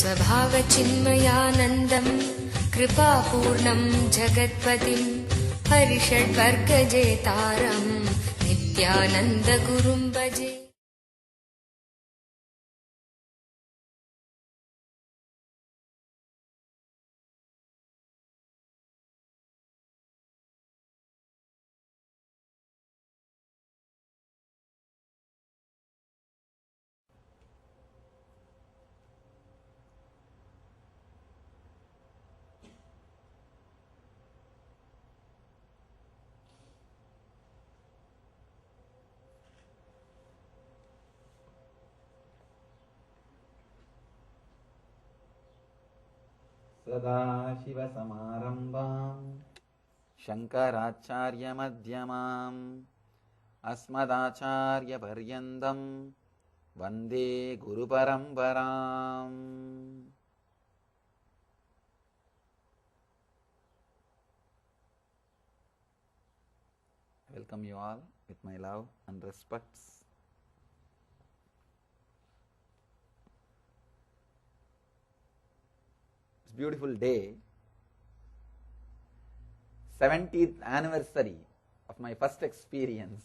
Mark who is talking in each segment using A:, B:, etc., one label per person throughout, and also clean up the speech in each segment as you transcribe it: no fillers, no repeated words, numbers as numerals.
A: स्वभावचिन्मयानन्दं कृपापूर्णं जगत्पतिं हरिषड्वर्गजेतारं नित्यानन्दगुरुं भजे।
B: सदाशिवसमारम्भां शङ्कराचार्यमध्यमाम् अस्मदाचार्यपर्यन्तं वन्दे गुरुपरम्पराम्. I welcome you all with my love and respects. It's a beautiful day, 70th anniversary of my first experience.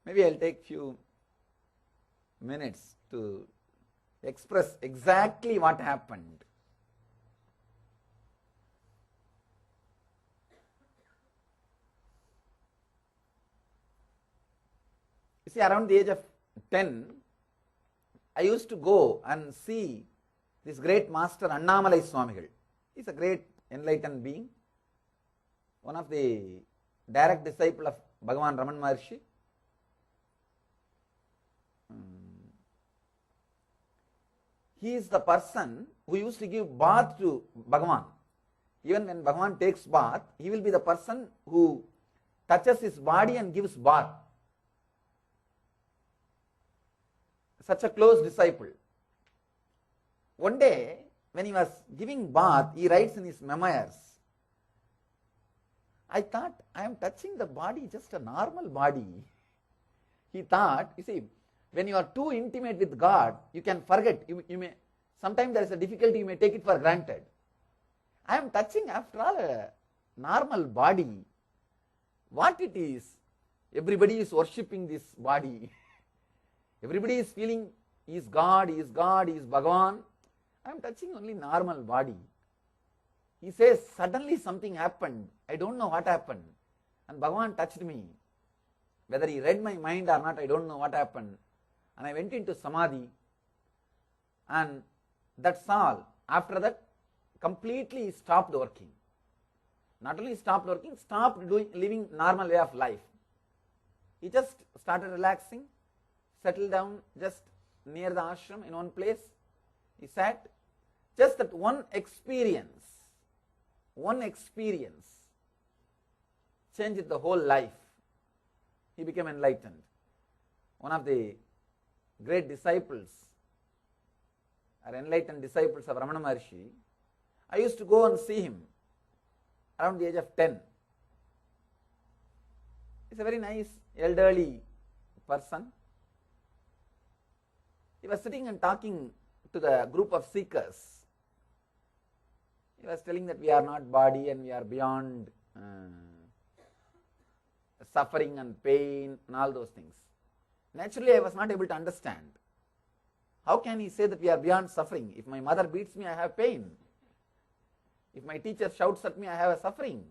B: Maybe I'll take few minutes to express exactly what happened. You see, around the age of 10, I used to go and see this great master Annamalai Swamigal. He's a great enlightened being, one of the direct disciple of Bhagavan Raman Maharshi. He is the person who used to give bath to Bhagavan. Even when Bhagavan takes bath, he will be the person who touches his body and gives bath. Such a close disciple. One day, when he was giving bath, he writes in his memoirs, I thought I am touching the body, just a normal body. He thought, you see, when you are too intimate with God, you can forget. You may, sometimes there is a difficulty, you may take it for granted. I am touching, after all, a normal body. What it is, everybody is worshipping this body. Everybody is feeling he is God, he is God, he is Bhagavan. I am touching only normal body. He says, suddenly something happened. I don't know what happened. And Bhagavan touched me. Whether he read my mind or not, I don't know what happened. And I went into Samadhi. And that's all. After that, completely stopped working. Not only stopped working, stopped living normal way of life. He just started relaxing, settled down just near the ashram in one place. He sat. Just that one experience changed the whole life. He became enlightened. One of the great disciples, or enlightened disciples of Ramana Maharshi, I used to go and see him around the age of 10. He's a very nice elderly person. He was sitting and talking to the group of seekers. He was telling that we are not body and we are beyond suffering and pain and all those things. Naturally, I was not able to understand. How can he say that we are beyond suffering? If my mother beats me, I have pain. If my teacher shouts at me, I have a suffering.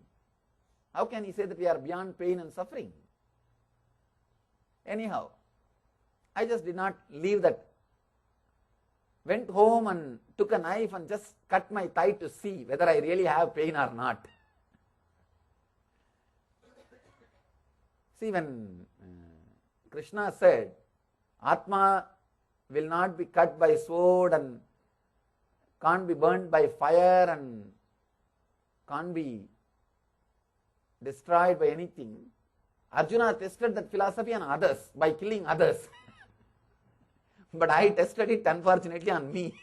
B: How can he say that we are beyond pain and suffering? Anyhow, I just did not leave that. Went home and took a knife and just cut my thigh to see whether I really have pain or not. See, when Krishna said, Atma will not be cut by sword and can't be burnt by fire and can't be destroyed by anything, Arjuna tested that philosophy on others by killing others. But I tested it, unfortunately, on me.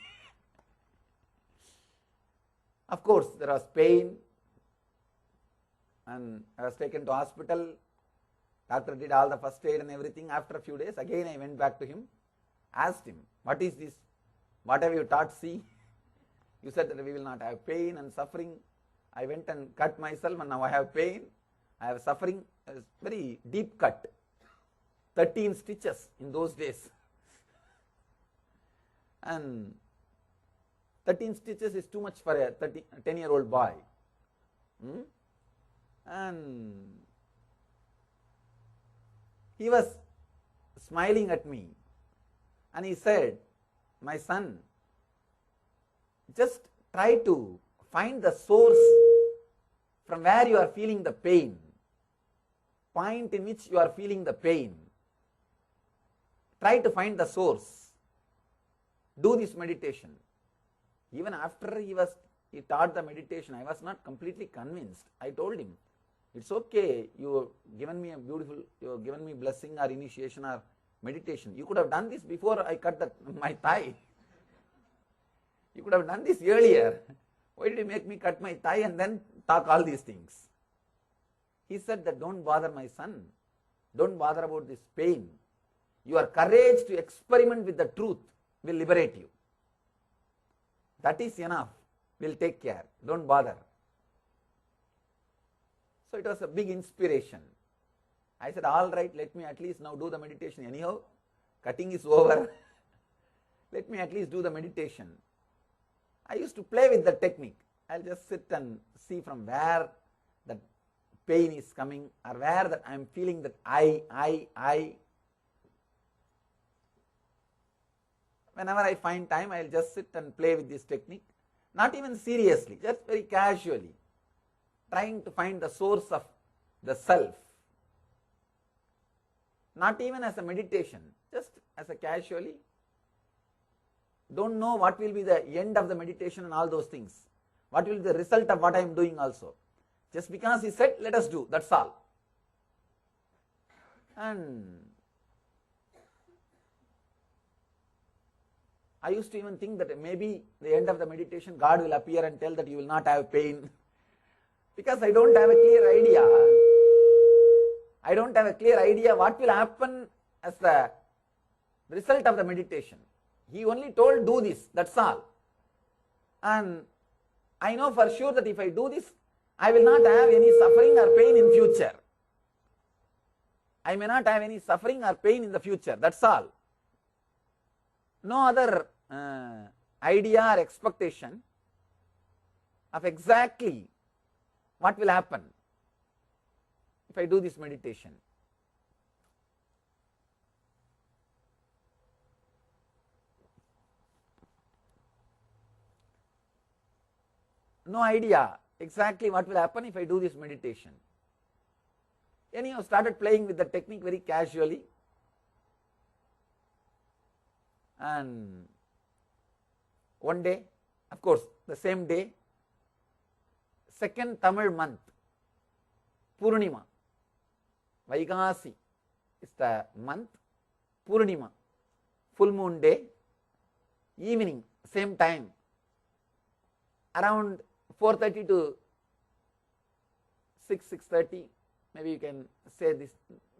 B: Of course, there was pain, and I was taken to hospital. Doctor did all the first aid and everything. After a few days, again I went back to him, asked him, what is this? What have you taught? See, you said that we will not have pain and suffering. I went and cut myself and now I have pain. I have suffering. A very deep cut. 13 stitches in those days. And 13 stitches is too much for a 10-year-old boy. And he was smiling at me and he said, my son, just try to find the source from where you are feeling the pain, point in which you are feeling the pain. Try to find the source. Do this meditation. Even after he taught the meditation, I was not completely convinced. I told him, it's okay, you have given me blessing or initiation or meditation. You could have done this before I cut my thigh. You could have done this earlier. Why did you make me cut my thigh and then talk all these things? He said that don't bother, my son. Don't bother about this pain. Your courage to experiment with the truth will liberate you. That is enough. We'll take care. Don't bother. So it was a big inspiration. I said, all right, let me at least now do the meditation. Anyhow, cutting is over. Let me at least do the meditation. I used to play with the technique. I'll just sit and see from where that pain is coming or where that I'm feeling that I. Whenever I find time, I'll just sit and play with this technique. Not even seriously, just very casually. Trying to find the source of the self. Not even as a meditation, just as a casually. Don't know what will be the end of the meditation and all those things. What will be the result of what I am doing also. Just because he said, let us do, that's all. And I used to even think that maybe the end of the meditation, God will appear and tell that you will not have pain. Because I don't have a clear idea. I don't have a clear idea what will happen as the result of the meditation. He only told do this, that's all. And I know for sure that if I do this, I will not have any suffering or pain in future. I may not have any suffering or pain in the future, that's all. No other idea or expectation of exactly what will happen if I do this meditation. No idea exactly what will happen if I do this meditation. Anyhow, started playing with the technique very casually. And one day, of course, the same day, second Tamil month, Purnima, Vaikasi is the month, Purnima, full moon day, evening, same time, around 4:30 to 6:30, maybe you can say this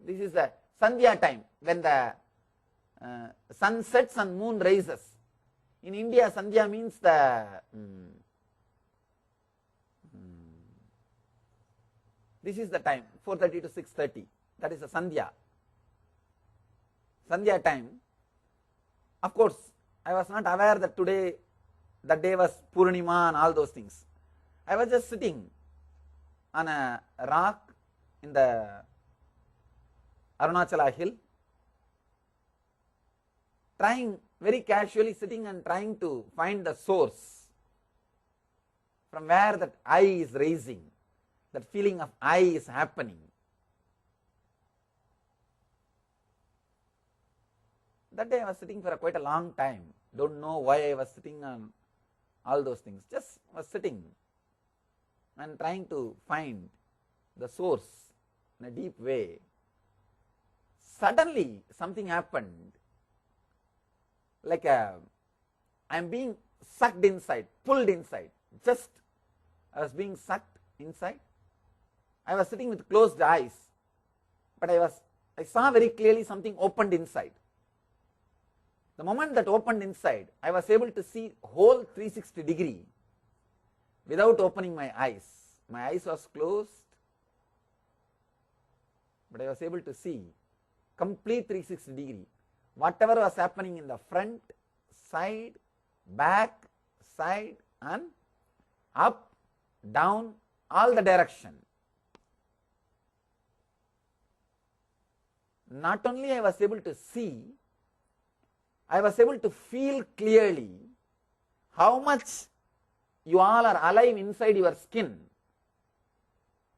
B: is the Sandhya time, when the sun sets and moon rises. In India, Sandhya means the this is the time, 4:30 to 6:30. That is the Sandhya. Sandhya time. Of course, I was not aware that today, that day was Purnima and all those things. I was just sitting on a rock in the Arunachala hill, trying very casually, sitting and trying to find the source from where that I is raising, that feeling of I is happening. That day I was sitting for quite a long time. Don't know why I was sitting on all those things. Just was sitting and trying to find the source in a deep way. Suddenly something happened. Like I am being sucked inside, pulled inside. Just I was being sucked inside, I was sitting with closed eyes, but I saw very clearly something opened inside. The moment that opened inside, I was able to see whole 360 degree without opening my eyes. My eyes was closed, but I was able to see complete 360 degree. Whatever was happening in the front, side, back, side, and up, down, all the direction. Not only I was able to see, I was able to feel clearly how much you all are alive inside your skin.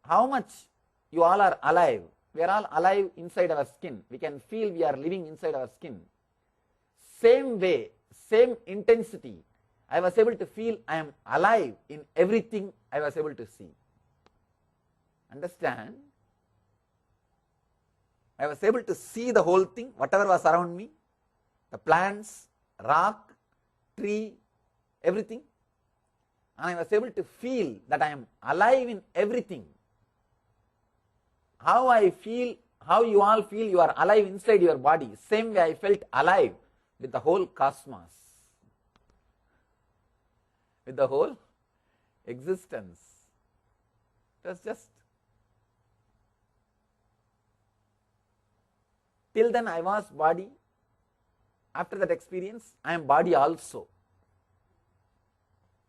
B: How much you all are alive. We are all alive inside our skin. We can feel we are living inside our skin. Same way, same intensity, I was able to feel I am alive in everything I was able to see. Understand? I was able to see the whole thing, whatever was around me, the plants, rock, tree, everything. And I was able to feel that I am alive in everything. How I feel, how you all feel you are alive inside your body, same way I felt alive with the whole cosmos, with the whole existence. It was just, till then I was body. After that experience, I am body also.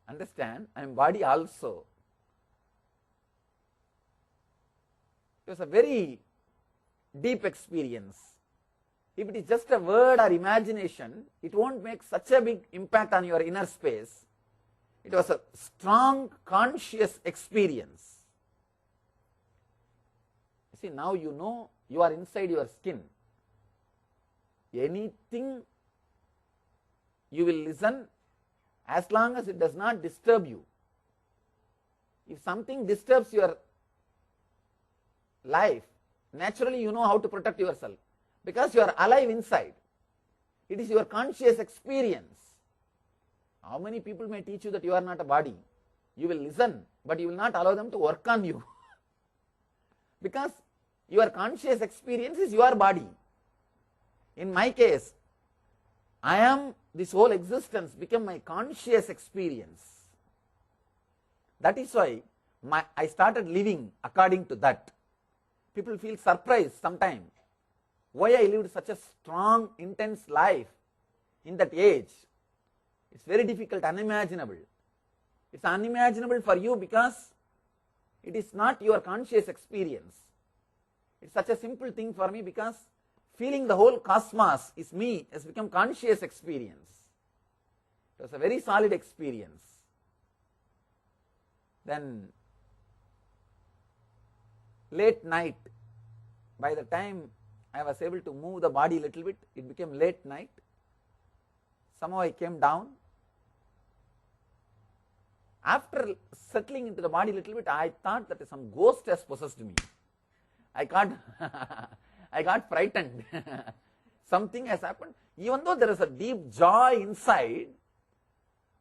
B: Understand? I am body also. It was a very deep experience. If it is just a word or imagination, it won't make such a big impact on your inner space. It was a strong conscious experience. See, now you know you are inside your skin. Anything you will listen as long as it does not disturb you. If something disturbs your life, naturally you know how to protect yourself because you are alive inside. It is your conscious experience. How many people may teach you that you are not a body? You will listen, but you will not allow them to work on you because your conscious experience is your body. In my case, I am, this whole existence became my conscious experience. That is why I started living according to that. People feel surprised sometimes why I lived such a strong, intense life in that age. It's very difficult, unimaginable. It's unimaginable for you because it is not your conscious experience. It's such a simple thing for me because feeling the whole cosmos is me has become conscious experience. It was a very solid experience. Then late night, by the time I was able to move the body a little bit, it became late night. Somehow I came down. After settling into the body a little bit, I thought that some ghost has possessed me. I got frightened. Something has happened. Even though there is a deep joy inside,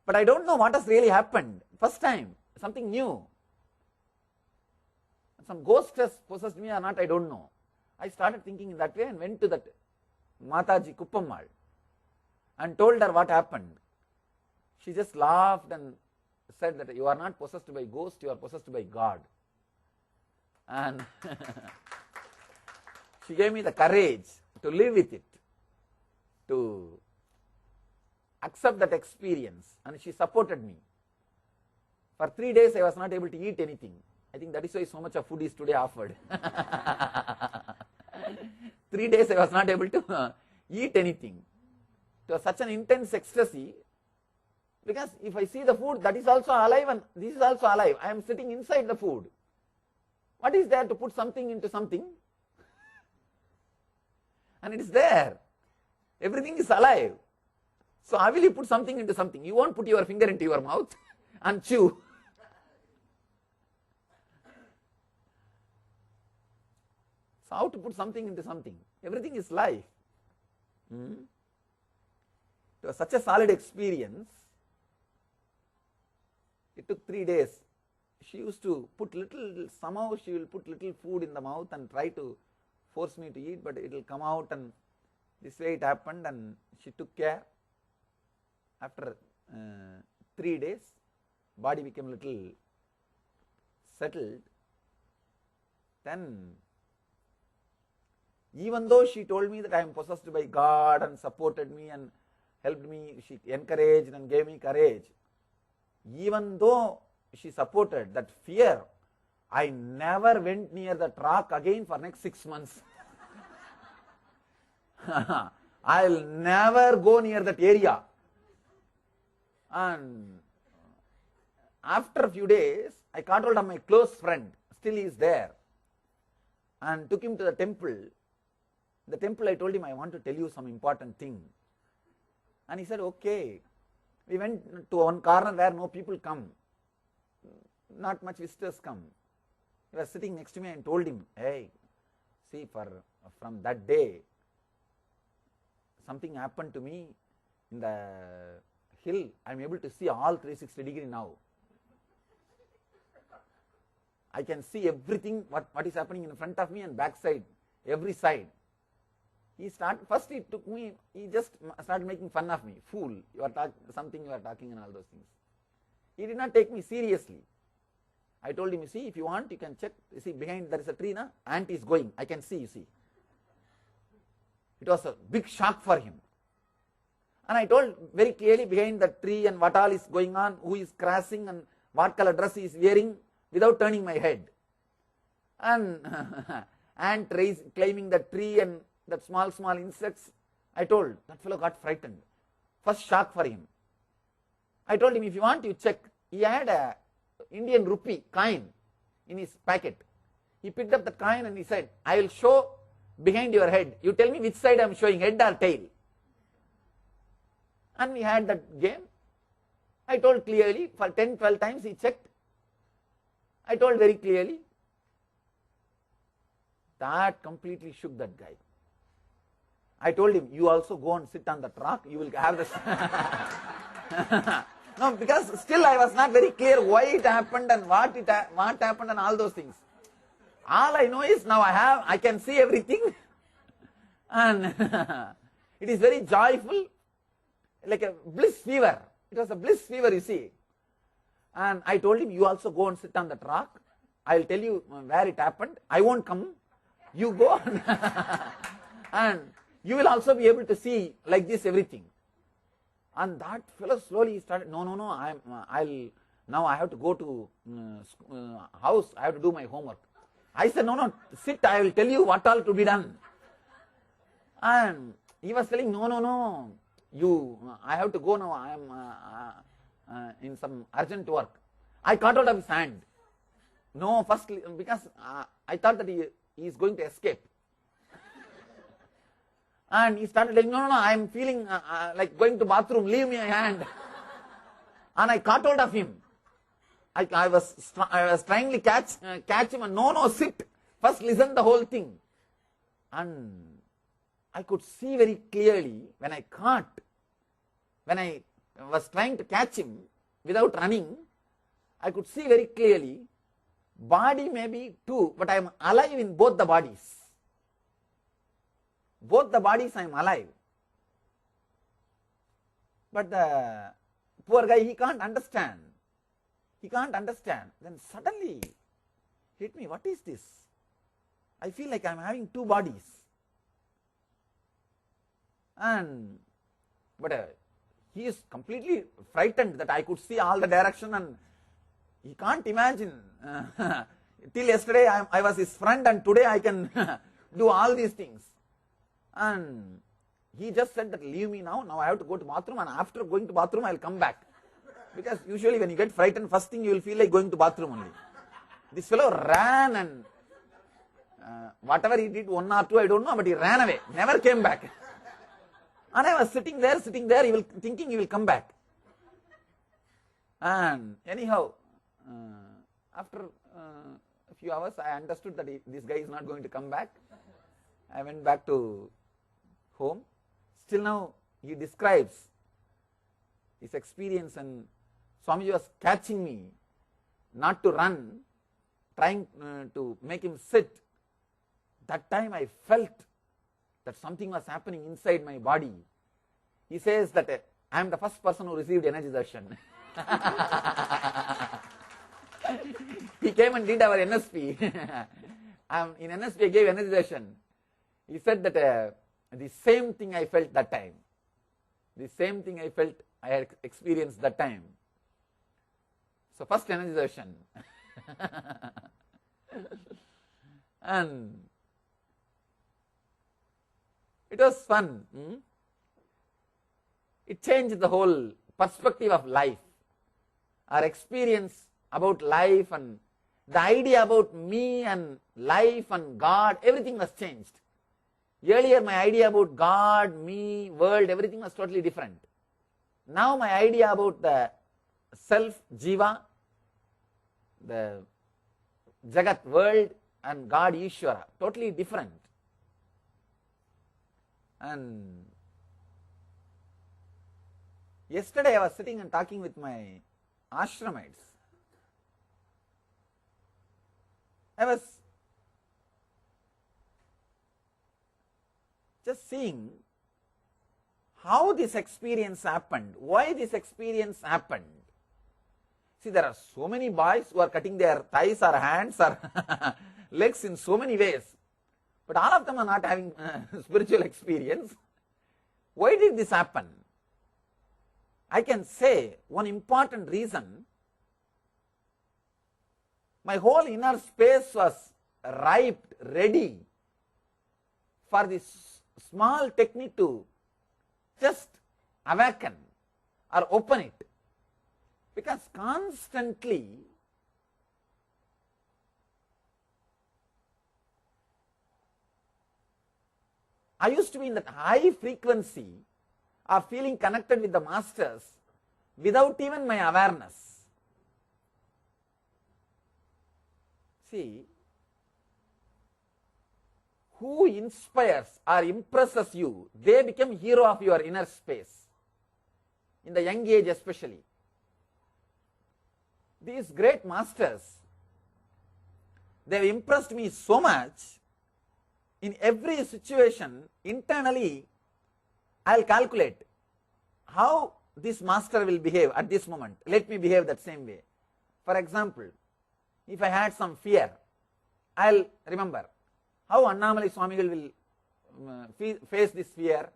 B: but I don't know what has really happened. First time, something new. Some ghost has possessed me or not, I don't know. I started thinking in that way and went to that Mataji Kuppammal and told her what happened. She just laughed and said that you are not possessed by ghost, you are possessed by God. And she gave me the courage to live with it, to accept that experience, and she supported me. For 3 days I was not able to eat anything. I think that is why so much of food is today offered. 3 days I was not able to eat anything. It was such an intense ecstasy because if I see the food, that is also alive and this is also alive. I am sitting inside the food. What is there to put something into something? And it is there. Everything is alive. So how will you put something into something? You won't put your finger into your mouth and chew. So how to put something into something? Everything is life. It was such a solid experience. It took 3 days. she used to put little, somehow she will put little food in the mouth and try to force me to eat, but it will come out, and this way it happened, and she took care. After 3 days, body became little settled. Then, even though she told me that I am possessed by God and supported me and helped me, she encouraged and gave me courage, even though she supported that fear, I never went near that rock again for next 6 months. I'll never go near that area. And after a few days, I caught hold of my close friend, still he is there, and took him to the temple. The temple, I told him, I want to tell you some important thing. And he said, okay. We went to one corner where no people come, not much visitors come. He was sitting next to me and told him, hey, see, from that day, something happened to me in the hill. I am able to see all 360 degree now. I can see everything, what is happening in front of me and back side, every side. First he took me, he just started making fun of me. Fool, you are something you are talking and all those things. He did not take me seriously. I told him, you see, if you want, you can check. You see, behind there is a tree, na? Ant is going. I can see, you see. It was a big shock for him. And I told very clearly behind the tree and what all is going on, who is crossing and what color dress he is wearing, without turning my head. And ant climbing the tree and that small insects, I told, that fellow got frightened. First shock for him. I told him, if you want, you check. He had a Indian rupee coin in his packet. He picked up the coin and he said, I will show behind your head. You tell me which side I am showing, head or tail. And we had that game. I told clearly, for 10, 12 times he checked. I told very clearly. That completely shook that guy. I told him, you also go and sit on the rock, you will have this. No, because still I was not very clear why it happened and what happened and all those things. All I know is now I can see everything, and it is very joyful, like a bliss fever. It was a bliss fever, you see. And I told him, you also go and sit on that rock. I will tell you where it happened. I won't come. You go and you will also be able to see like this everything. And that fellow slowly started, no, now I have to go to house, I have to do my homework. I said, no, sit, I will tell you what all to be done. And he was telling, no, I have to go now, I am in some urgent work. I caught out of his hand. No, first, because I thought that he is going to escape. And he started telling, no, I am feeling like going to bathroom, leave me a hand. And I caught hold of him. I was trying to catch him, and no, sit. First listen the whole thing. And I could see very clearly when I was trying to catch him without running, I could see very clearly, body may be two, but I am alive in both the bodies. Both the bodies I am alive. But the poor guy, he can't understand. Then suddenly hit me, what is this? I feel like I am having two bodies. But he is completely frightened that I could see all the direction, and he can't imagine. Till yesterday I was his friend, and today I can do all these things. And he just said that leave me now I have to go to bathroom, and after going to bathroom I will come back. Because usually when you get frightened, first thing you will feel like going to bathroom only. This fellow ran, and whatever he did, 1 or 2, I don't know, but he ran away, never came back. And I was sitting there, thinking he will come back. And anyhow, after a few hours, I understood that this guy is not going to come back. I went back to home. Still now, he describes his experience, and Swamiji was catching me not to run, trying to make him sit, that time I felt that something was happening inside my body. He says that I am the first person who received energy darshan. He came and did our NSP. In NSP I gave energy darshan. He said that the same thing I felt that time. The same thing I felt I had experienced that time. So first energy darshan. And it was fun. It changed the whole perspective of life. Our experience about life and the idea about me and life and God, everything was changed. Earlier my idea about God, me, world, everything was totally different. Now my idea about the self, Jiva, the Jagat, world, and God, Ishvara, totally different. And yesterday I was sitting and talking with my ashramites. I was just seeing how this experience happened, why this experience happened. See, there are so many boys who are cutting their thighs or hands or legs in so many ways, but all of them are not having spiritual experience. Why did this happen? I can say one important reason: my whole inner space was ripe, ready for this small technique to just awaken or open it. Because constantly I used to be in that high frequency of feeling connected with the masters without even my awareness. See, who inspires or impresses you, they become hero of your inner space, in the young age especially. These great masters, they have impressed me so much. In every situation, internally, I will calculate how this master will behave at this moment. Let me behave that same way. For example, if I had some fear, I will remember how Annamalai Swamigal will face this fear.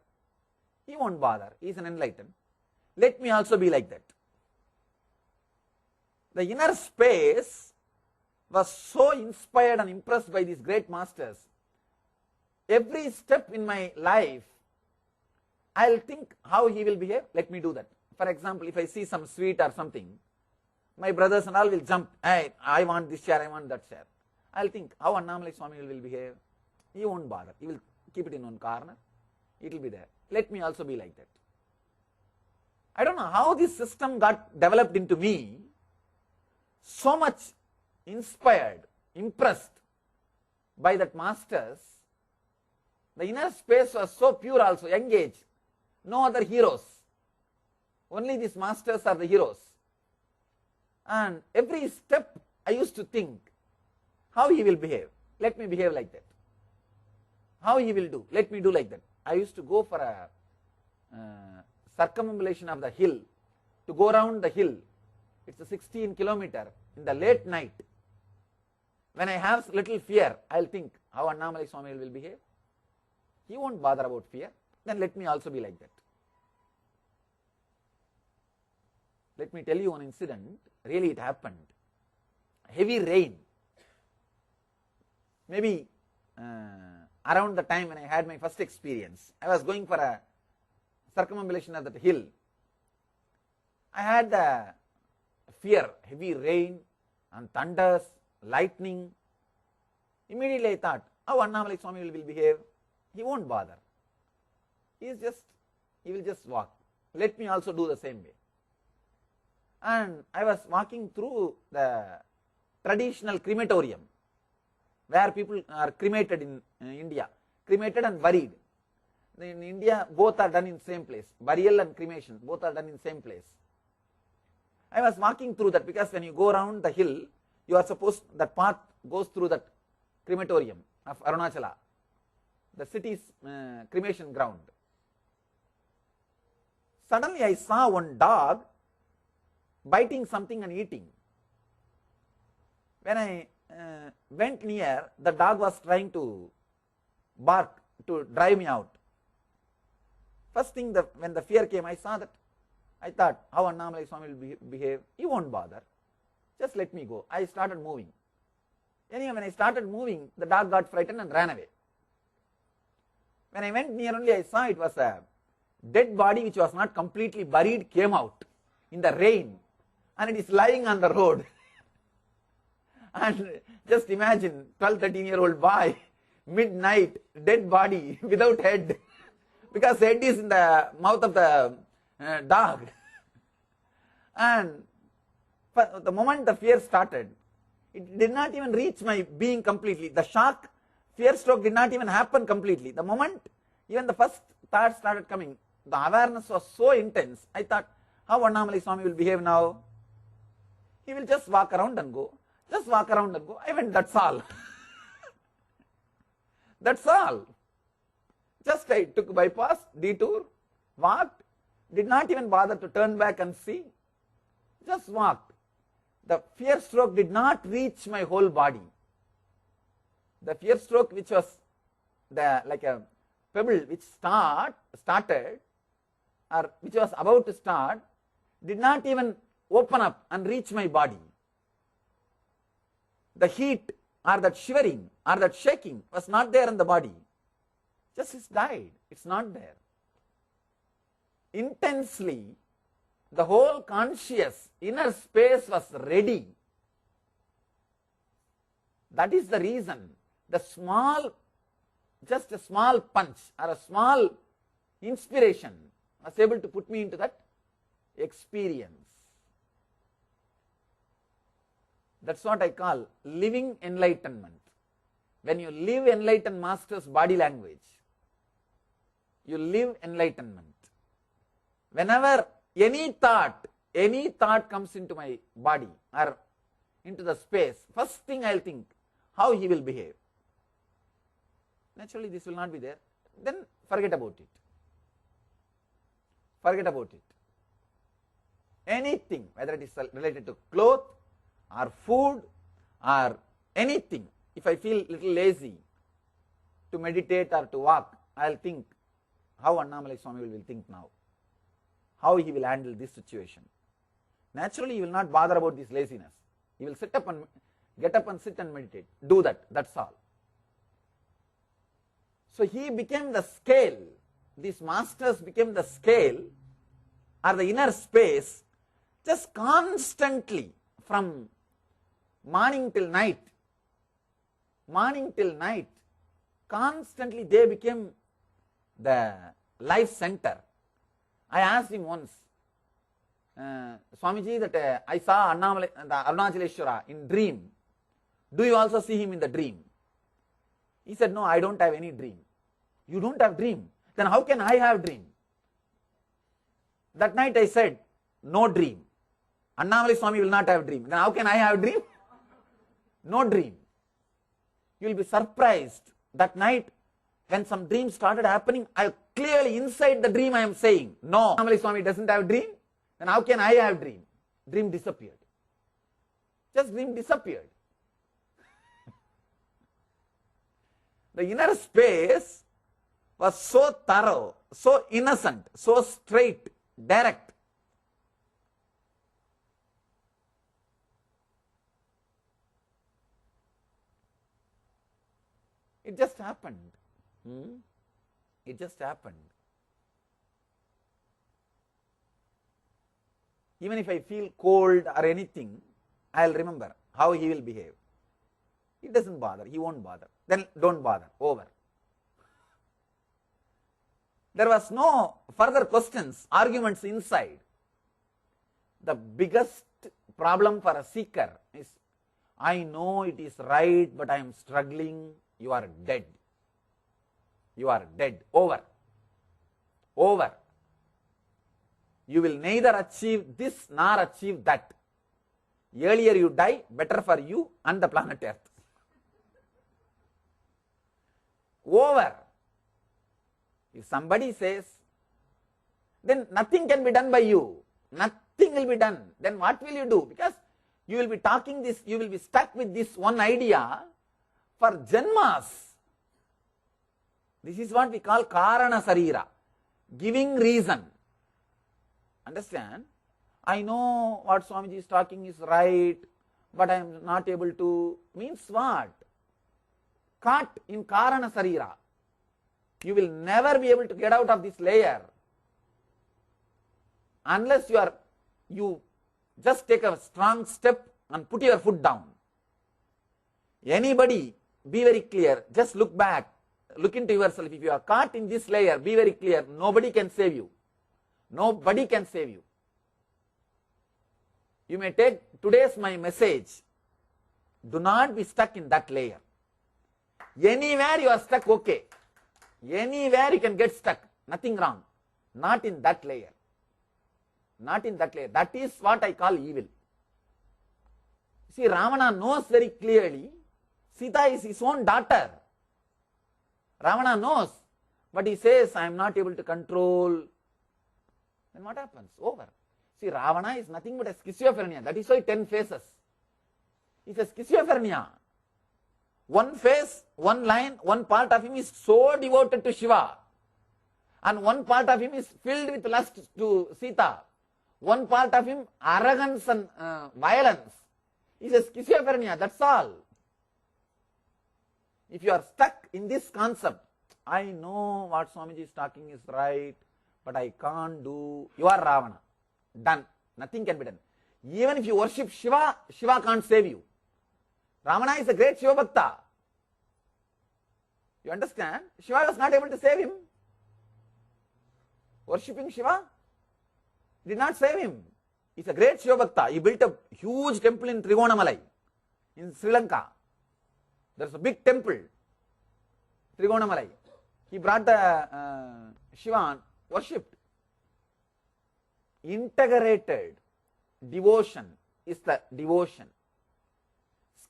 B: He won't bother. He is an enlightened. Let me also be like that. The inner space was so inspired and impressed by these great masters. Every step in my life, I will think how he will behave. Let me do that. For example, if I see some sweet or something, my brothers and all will jump. Hey, I want this chair, I want that chair. I will think how Annamalai Swami will behave. He won't bother. He will keep it in one corner. It will be there. Let me also be like that. I don't know how this system got developed into me. So much inspired, impressed by that masters. The inner space was so pure also, young age. No other heroes. Only these masters are the heroes. And every step I used to think, how he will behave. Let me behave like that. How he will do. Let me do like that. I used to go for a circumambulation of the hill, to go around the hill. It's a 16 kilometer in the late night. When I have little fear, I'll think how Annamalai Swami will behave. He won't bother about fear. Then let me also be like that. Let me tell you one incident. Really it happened. Heavy rain. Maybe around the time when I had my first experience, I was going for a circumambulation of that hill. I had the fear, heavy rain and thunders, lightning. Immediately I thought, how Annamalai Swami will behave? He won't bother. He will just walk. Let me also do the same way. And I was walking through the traditional crematorium, where people are cremated in India, cremated and buried. In India, both are done in same place. Burial and cremation, both are done in same place. I was walking through that, because when you go around the hill, you are supposed, that path goes through that crematorium of Arunachala, the city's cremation ground. Suddenly I saw one dog biting something and eating. When I went near, the dog was trying to bark to drive me out. First thing, when the fear came, I saw that. I thought, how Annamalai Swami will behave? He won't bother. Just let me go. I started moving. Anyway, when I started moving, the dog got frightened and ran away. When I went near only, I saw it was a dead body which was not completely buried, came out in the rain, and it is lying on the road. And just imagine, 12, 13-year-old boy, midnight, dead body, without head, because head is in the mouth of the dog. And the moment the fear started, it did not even reach my being completely. The shock, fear stroke did not even happen completely. The moment even the first thought started coming, the awareness was so intense. I thought, how Annamalai Swami will behave now? He will just walk around and go. Just walk around and go. I went, that's all. That's all. Just I took bypass, detour, walked, did not even bother to turn back and see. Just walked. The fear stroke did not reach my whole body. The fear stroke, which was like a pebble which started, or which was about to start, did not even open up and reach my body. The heat or that shivering or that shaking was not there in the body. Just it's died. It's not there. Intensely, the whole conscious inner space was ready. That is the reason the just a small punch or a small inspiration was able to put me into that experience. That's what I call living enlightenment. When you live enlightened master's body language, you live enlightenment. Whenever any thought comes into my body or into the space, first thing I'll think, how he will behave. Naturally, this will not be there. Then forget about it. Forget about it. Anything, whether it is related to clothes or food or anything, if I feel little lazy to meditate or to walk, I'll think how Annamalai Swami will think now, how he will handle this situation. Naturally, he will not bother about this laziness. He will get up and sit and meditate. Do that, that's all. So he became the scale. These masters became the scale or the inner space, just constantly from morning till night, constantly they became the life center. I asked him once, Swamiji, that I saw the Arunachaleshwara in dream. Do you also see him in the dream? He said, no, I don't have any dream. You don't have dream? Then how can I have dream? That night I said, no dream. Annamalai Swami will not have dream. Then how can I have dream? No dream. You will be surprised. That night when some dream started happening, I clearly inside the dream I am saying, no, Annamalai Swami doesn't have dream. Then how can I have dream? Dream disappeared. Just dream disappeared. The inner space was so thorough, so innocent, so straight, direct. It just happened. It just happened. Even if I feel cold or anything, I'll remember how he will behave. He doesn't bother, he won't bother. Then don't bother, over. There was no further questions, arguments inside. The biggest problem for a seeker is, I know it is right, but I am struggling. You are dead. You are dead. Over. Over. You will neither achieve this nor achieve that. Earlier you die, better for you and the planet Earth. Over. If somebody says, then nothing can be done by you. Nothing will be done. Then what will you do? Because you will be talking this, you will be stuck with this one idea for janmas. This is what we call karana sarira, giving reason. Understand? I know what Swamiji is talking is right, but I am not able to. Means what? Caught in karana sarira. You will never be able to get out of this layer unless you just take a strong step and put your foot down. Anybody, be very clear, just look back, look into yourself. If you are caught in this layer, be very clear, nobody can save you. Nobody can save you. You may take today's my message. Do not be stuck in that layer. Anywhere you are stuck, okay. Anywhere you can get stuck, nothing wrong. Not in that layer. Not in that layer. That is what I call evil. See, Ravana knows very clearly Sita is his own daughter. Ravana knows, but he says, I am not able to control. Then what happens? Over. See, Ravana is nothing but a schizophrenia. That is why 10 faces. It's a schizophrenia. One face, one line, one part of him is so devoted to Shiva. And one part of him is filled with lust to Sita. One part of him, arrogance and violence. It's a schizophrenia, that's all. If you are stuck in this concept, I know what Swamiji is talking is right, but I can't do. You are Ravana. Done. Nothing can be done. Even if you worship Shiva, Shiva can't save you. Ravana is a great Shiva Bhakta. You understand? Shiva was not able to save him. Worshipping Shiva did not save him. He's a great Shiva Bhakta. He built a huge temple in Trigonamalai, in Sri Lanka. There's a big temple, Trigonamalai. He brought the Shiva, worshipped. Integrated devotion is the devotion.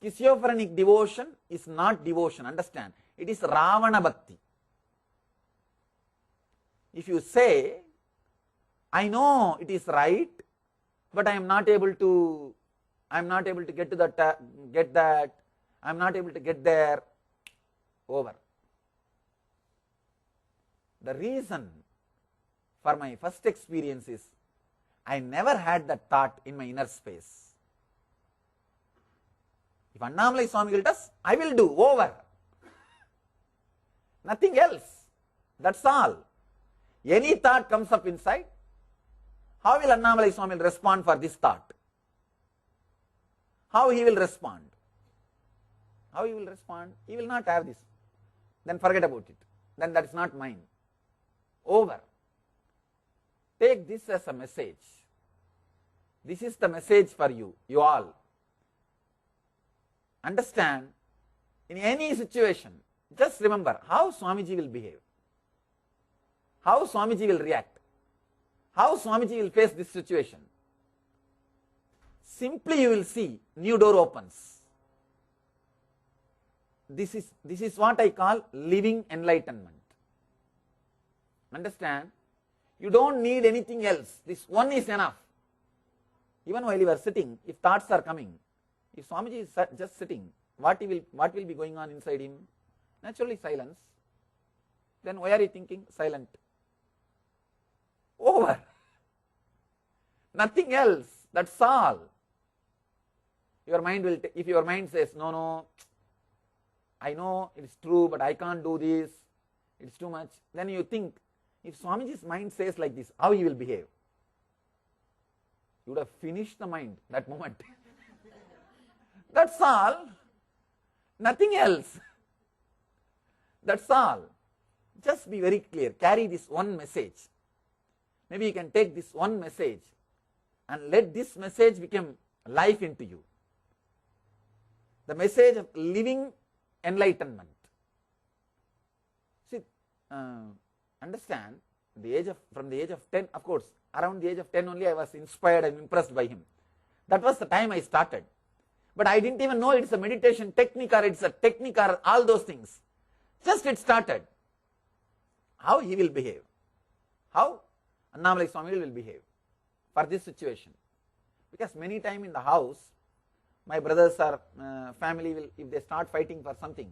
B: Schizophrenic devotion is not devotion, understand? It is Ravana Bhakti. If you say, I know it is right, but I am not able to get to that, I am not able to get there, over. The reason for my first experience is, I never had that thought in my inner space. If Annamalai Swami will does, I will do, over. Nothing else. That's all. Any thought comes up inside, how will Annamalai Swami respond for this thought? How he will respond? How he will respond? He will not have this. Then forget about it. Then that is not mine. Over. Take this as a message. This is the message for you, you all. Understand, in any situation, just remember how Swamiji will behave, how Swamiji will react, how Swamiji will face this situation. Simply you will see new door opens. This is what I call living enlightenment. Understand? You don't need anything else. This one is enough. Even while you are sitting, if thoughts are coming, if Swamiji is just sitting, what will be going on inside him? Naturally silence. Then why are you thinking? Silent. Over. Nothing else. That's all. Your mind will, if your mind says, no, I know it's true, but I can't do this, it's too much. Then you think, if Swamiji's mind says like this, how he will behave? You would have finished the mind that moment. That's all. Nothing else. That's all. Just be very clear. Carry this one message. Maybe you can take this one message and let this message become life into you. The message of living enlightenment. See, understand, from the age of 10, of course, around the age of 10 only I was inspired and impressed by him. That was the time I started. But I didn't even know it's a meditation technique or it's a technique or all those things. Just it started. How he will behave? How Annamalai Swami will behave for this situation? Because many times in the house, my brothers or family will, if they start fighting for something,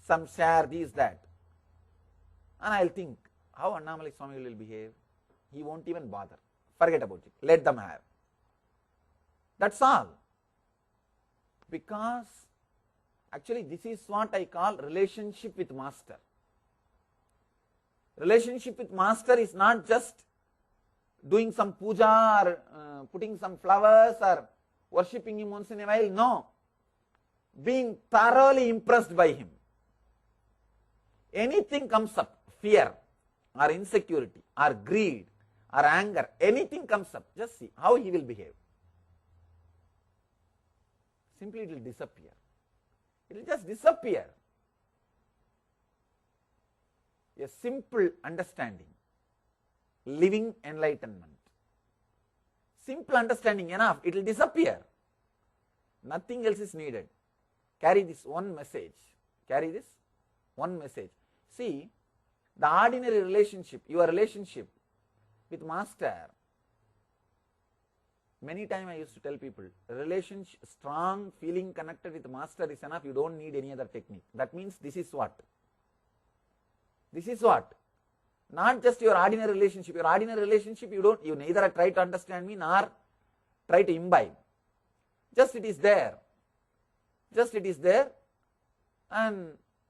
B: some share, this, that, and I'll think, how Annamalai Swami will behave? He won't even bother. Forget about it. Let them have. That's all. Because actually this is what I call relationship with master. Relationship with master is not just doing some puja or putting some flowers or worshipping him once in a while. No. Being thoroughly impressed by him. Anything comes up, fear or insecurity or greed or anger, anything comes up, just see how he will behave. Simply it will disappear. It will just disappear. A simple understanding, living enlightenment. Simple understanding enough, it will disappear. Nothing else is needed. Carry this one message. Carry this one message. See, the ordinary relationship, your relationship with master, many times I used to tell people, relationship, strong feeling connected with master is enough, you don't need any other technique. That means this is what? This is what? Not just your ordinary relationship. Your ordinary relationship, you neither try to understand me nor try to imbibe. Just it is there. Just it is there, and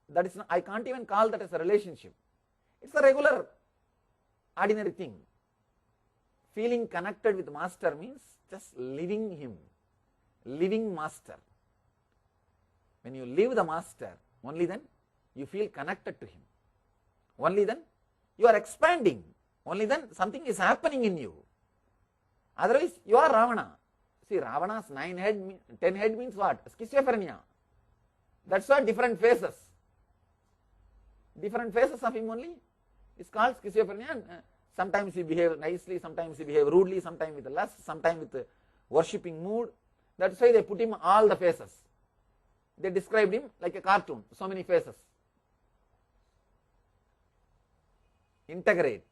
B: that is not, I can't even call that as a relationship. It's a regular, ordinary thing. Feeling connected with master means just living him, living master. When you live the master, only then you feel connected to him. Only then you are expanding. Only then something is happening in you. Otherwise, you are Ravana. See, Ravana's 9 head, 10 head means what? Schizophrenia. That's why different phases. Different phases of him only is called schizophrenia. And, sometimes he behave nicely, sometimes he behave rudely, sometimes with lust, sometimes with worshipping mood. That's why they put him all the phases. They described him like a cartoon, so many phases. Integrate.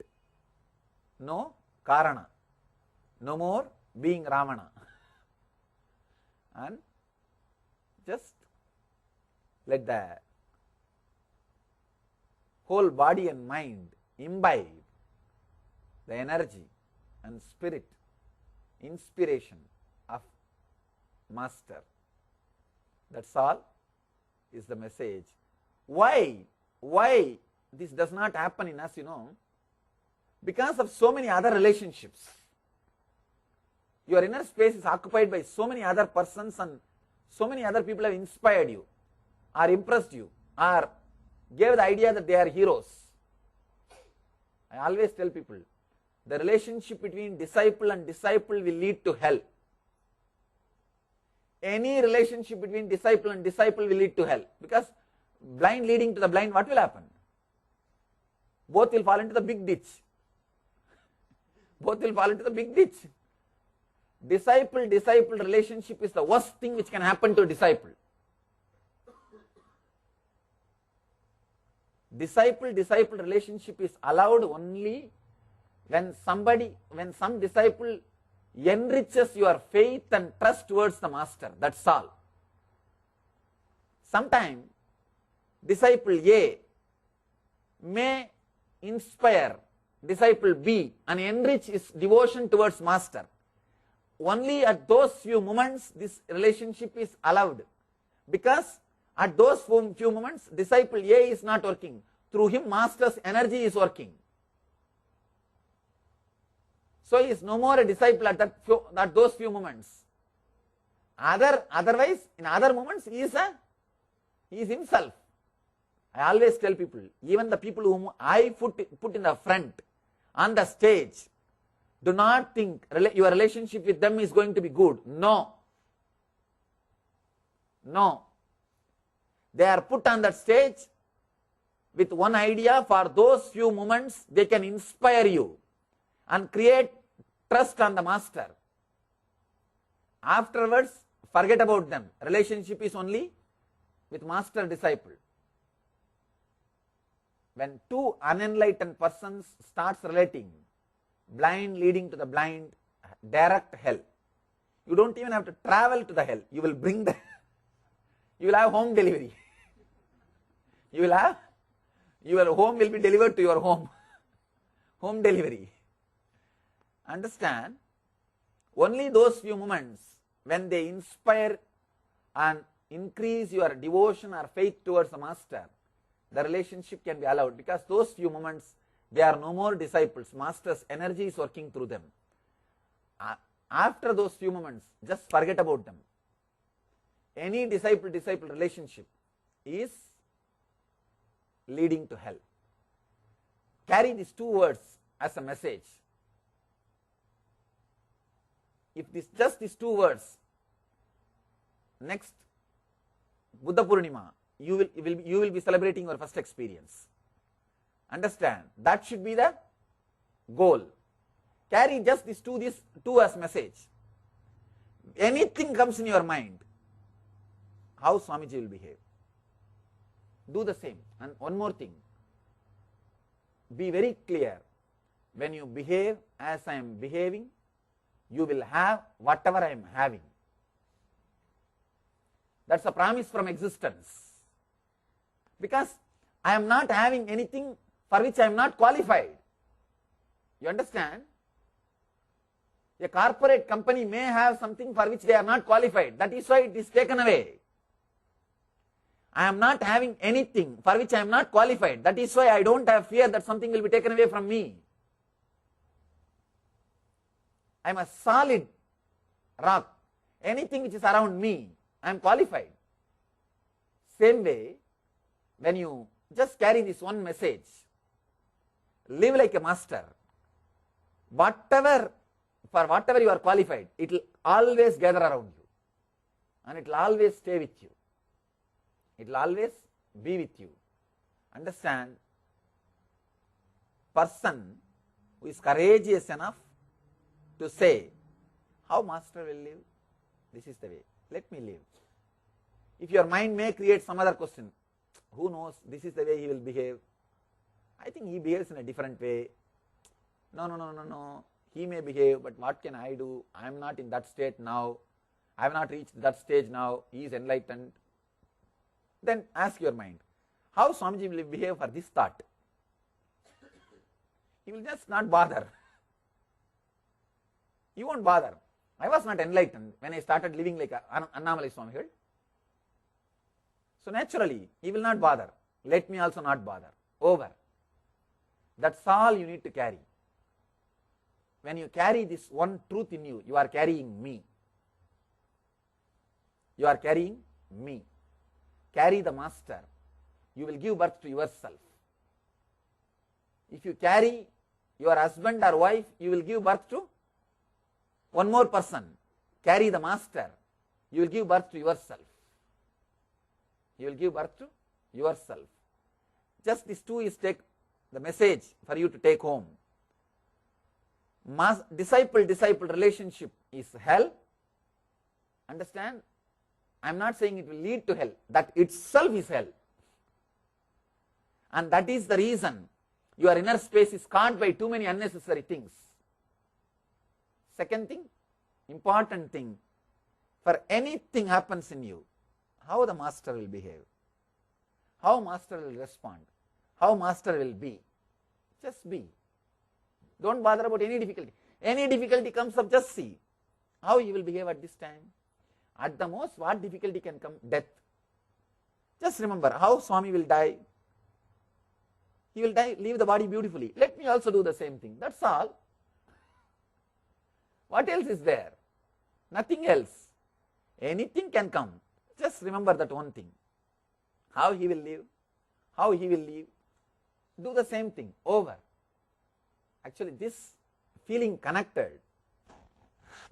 B: No Karana. No more being Ravana. And just let the whole body and mind imbibe the energy and spirit, inspiration of master. That's all is the message. Why this does not happen in us, because of so many other relationships. Your inner space is occupied by so many other persons, and so many other people have inspired you, or impressed you, or gave the idea that they are heroes. I always tell people, the relationship between disciple and disciple will lead to hell. Any relationship between disciple and disciple will lead to hell. Because blind leading to the blind, what will happen? Both will fall into the big ditch. Both will fall into the big ditch. Disciple-disciple relationship is the worst thing which can happen to a disciple. Disciple-disciple relationship is allowed only when some disciple enriches your faith and trust towards the master. That's all. Sometimes disciple A may inspire disciple B and enrich his devotion towards master. Only at those few moments this relationship is allowed, because at those few moments disciple A is not working. Through him master's energy is working. So he is no more a disciple at those few moments. Otherwise, in other moments, he is himself. I always tell people, even the people whom I put in the front, on the stage, do not think your relationship with them is going to be good. No. No. They are put on that stage with one idea. For those few moments, they can inspire you and create trust on the master. Afterwards, forget about them. Relationship is only with master disciple. When two unenlightened persons starts relating, blind leading to the blind, direct hell. You don't even have to travel to the hell. You will bring the, you will have home delivery. You will have, your home will be delivered to your home. Home delivery. Understand? Only those few moments when they inspire and increase your devotion or faith towards the master, the relationship can be allowed, because those few moments, they are no more disciples. Master's energy is working through them. After those few moments, just forget about them. Any disciple-disciple relationship is leading to hell. Carry these two words as a message. If just these two words, next Buddha Purnima, you will be celebrating your first experience. Understand? That should be the goal. Carry just these two as message. Anything comes in your mind, how Swamiji will behave. Do the same. And one more thing, be very clear. When you behave as I am behaving, you will have whatever I am having. That's a promise from existence. Because I am not having anything for which I am not qualified. You understand? A corporate company may have something for which they are not qualified. That is why it is taken away. I am not having anything for which I am not qualified. That is why I don't have fear that something will be taken away from me. I am a solid rock. Anything which is around me, I am qualified. Same way, when you just carry this one message, live like a master. For whatever you are qualified, it will always gather around you. And it will always stay with you. It will always be with you. Understand? Person who is courageous enough to say, how master will live? This is the way. Let me live. If your mind may create some other question, who knows, this is the way he will behave. I think he behaves in a different way. No. He may behave, but what can I do? I am not in that state now. I have not reached that stage now. He is enlightened. Then ask your mind, how Swamiji will behave for this thought? He will just not bother. He won't bother. I was not enlightened when I started living like Annamalai Swami here. So naturally, he will not bother. Let me also not bother. Over. That's all you need to carry. When you carry this one truth in you, you are carrying me. You are carrying me. Carry the master. You will give birth to yourself. If you carry your husband or wife, you will give birth to one more person. Carry the master. You will give birth to yourself. You will give birth to yourself. Just these two is the message for you to take home. Disciple-disciple relationship is hell. Understand? I am not saying it will lead to hell. That itself is hell. And that is the reason your inner space is caught by too many unnecessary things. Second thing, important thing, for anything happens in you, how the master will behave, how master will respond, how master will be. Just be. Don't bother about any difficulty. Any difficulty comes up, just see how you will behave at this time. At the most, what difficulty can come? Death. Just remember how Swami will die. He will die, leave the body beautifully. Let me also do the same thing. That's all. What else is there? Nothing else. Anything can come. Just remember that one thing. How he will live, how he will live. Do the same thing. Over. Actually, this feeling connected,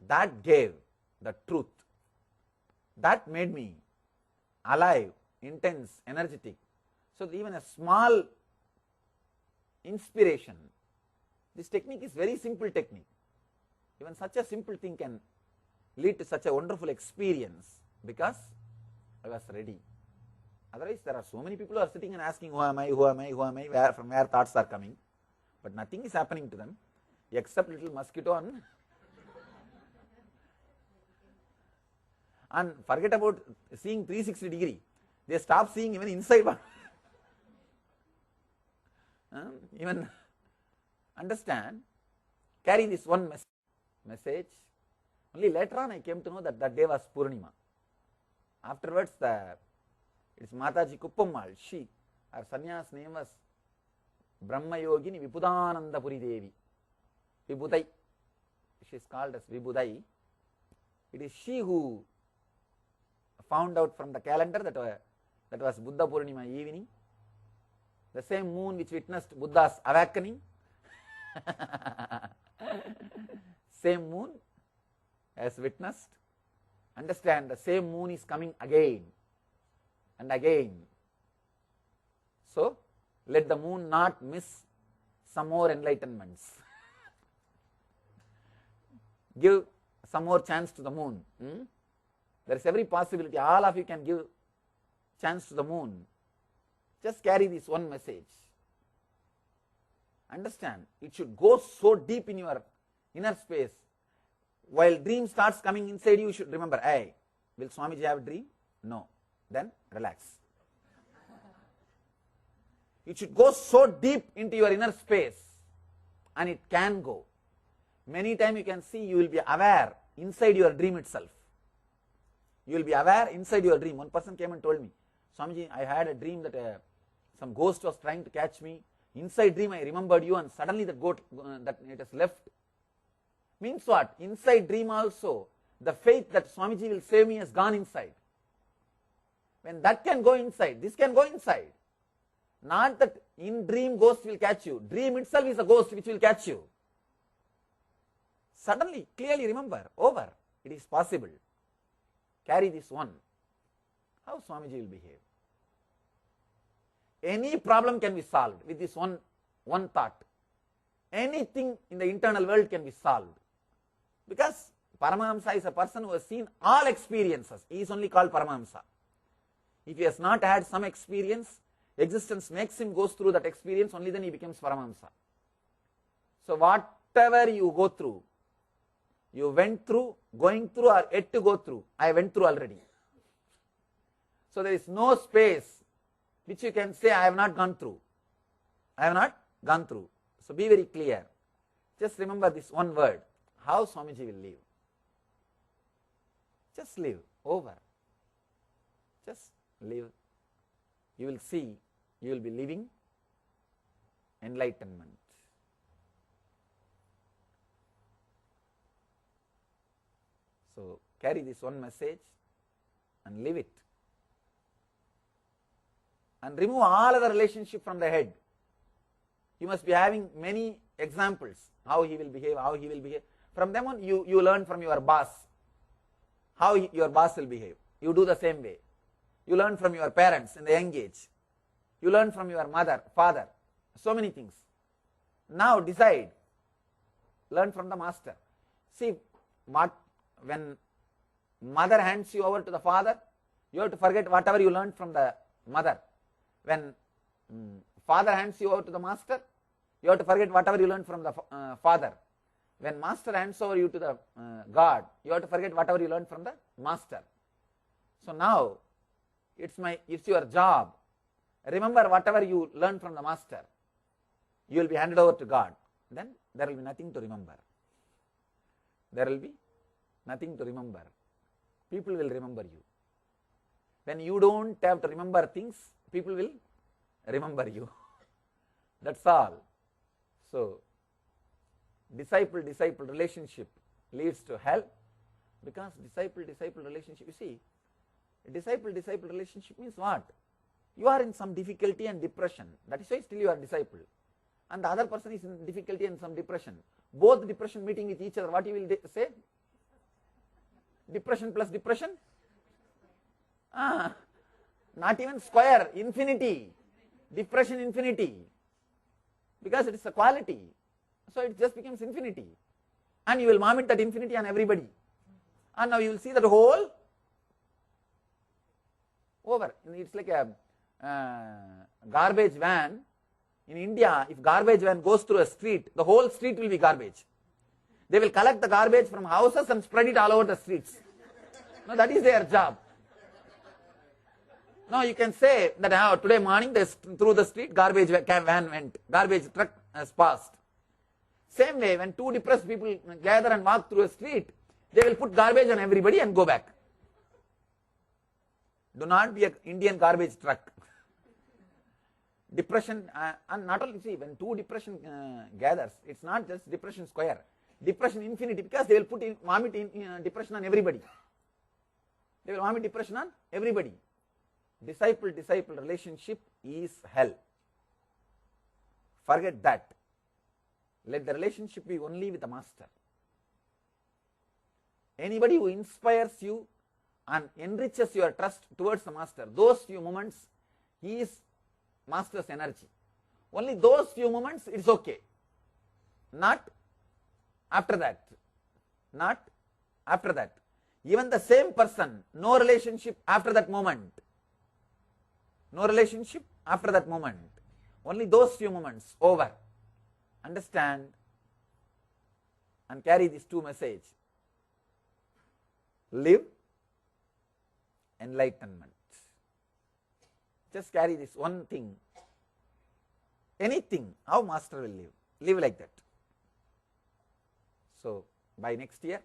B: that gave the truth. That made me alive, intense, energetic. So even a small inspiration, this technique is very simple technique. Even such a simple thing can lead to such a wonderful experience because I was ready. Otherwise, there are so many people who are sitting and asking, who am I, who am I, who am I, from where thoughts are coming. But nothing is happening to them except little mosquito and forget about seeing 360 degree. They stop seeing even inside one. Even understand, carry this one message. Only later on I came to know that that day was Purnima. Afterwards, it's Mataji Kuppammal, she, her sannyas name was Brahma Yogini Vibudananda Puri Devi. Vibudai. She is called as Vibudai. It is she who found out from the calendar that was Buddha Purnima evening. The same moon which witnessed Buddha's awakening. Same moon as witnessed. Understand, the same moon is coming again and again. So, let the moon not miss some more enlightenments. Give some more chance to the moon. There is every possibility. All of you can give chance to the moon. Just carry this one message. Understand, it should go so deep in your inner space. While dream starts coming inside you should remember, hey, will Swamiji have a dream? No. Then relax. It should go so deep into your inner space, and it can go. Many times you can see, you will be aware inside your dream itself. You will be aware inside your dream. One person came and told me, Swamiji, I had a dream that some ghost was trying to catch me. Inside dream I remembered you, and suddenly that it has left. Means what? Inside dream also, the faith that Swamiji will save me has gone inside. When that can go inside, this can go inside. Not that in dream ghost will catch you. Dream itself is a ghost which will catch you. Suddenly, clearly remember, over. It is possible. Carry this one. How Swamiji will behave? Any problem can be solved with this one thought. Anything in the internal world can be solved. Because Paramahamsa is a person who has seen all experiences. He is only called Paramahamsa. If he has not had some experience, existence makes him go through that experience, only then he becomes Paramahamsa. So whatever you go through, you went through, going through, or yet to go through, I went through already. So there is no space which you can say, I have not gone through. I have not gone through. So be very clear. Just remember this one word, how Swamiji will live. Just live, over. Just live. You will see, you will be living enlightenment. So carry this one message and live it. And remove all other relationship from the head. You must be having many examples, how he will behave, how he will behave. From them on, you learn from your boss, how your boss will behave. You do the same way. You learn from your parents in the young age. You learn from your mother, father, so many things. Now decide, learn from the master. See, when mother hands you over to the father, you have to forget whatever you learned from the mother. When father hands you over to the master, you have to forget whatever you learned from the father. When master hands over you to the God, you have to forget whatever you learned from the master. So now, it's your job. Remember whatever you learned from the master. You will be handed over to God. Then there will be nothing to remember. There will be nothing to remember. People will remember you. When you don't have to remember things, people will remember you. That's all. So, disciple-disciple relationship leads to hell, because disciple-disciple relationship, you see, disciple-disciple relationship means what? You are in some difficulty and depression. That is why still you are disciple. And the other person is in difficulty and some depression. Both depression meeting with each other, what you will say? Depression plus depression? Not even square, infinity. depression infinity, because it is a quality. So it just becomes infinity. And you will vomit that infinity on everybody. And now you will see that whole over. It's like a garbage van. In India, if garbage van goes through a street, the whole street will be garbage. They will collect the garbage from houses and spread it all over the streets. No, that is their job. Now you can say that today morning through the street garbage van went, garbage truck has passed. Same way, when two depressed people gather and walk through a street, they will put garbage on everybody and go back. Do not be an Indian garbage truck. Depression, and not only, see, when two depression gathers, it's not just depression square, depression infinity, because they will vomit depression on everybody. They will vomit depression on everybody. Disciple-disciple relationship is hell. Forget that. Let the relationship be only with the master. Anybody who inspires you and enriches your trust towards the master, those few moments, he is master's energy. Only those few moments, it's okay. Not after that. Not after that. Even the same person, no relationship after that moment. No relationship after that moment. Only those few moments, over. Understand and carry these two messages. Live enlightenment. Just carry this one thing. Anything, how master will live. Live like that. So, by next year,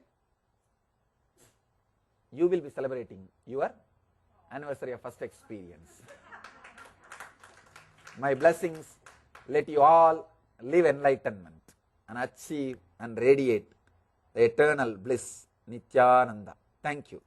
B: you will be celebrating your anniversary of first experience. My blessings, let you all live enlightenment and achieve and radiate the eternal bliss, Nityananda. Thank you.